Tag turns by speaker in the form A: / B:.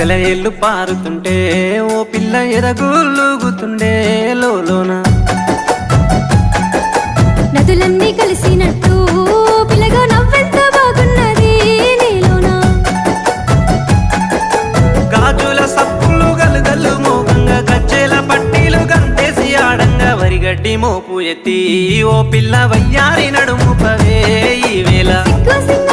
A: సెలయేళ్ళు పారుతుంటే ఓ పిల్ల ఎదగులుగుతుండే లోన
B: నదులన్నీ కలిసినట్టు పిల్లగా నవ్వెంత బాగున్నది నీలోన
A: గాజుల సప్పులు గలుగల్లు మోగంగా గజ్జెల పట్టీలు గంతేసి ఆడంగా వరిగడ్డి మోపు ఎత్తి ఓ పిల్ల వయ్యారి నడుము పవే ఈ వేళ
B: సిగ్గు సింగ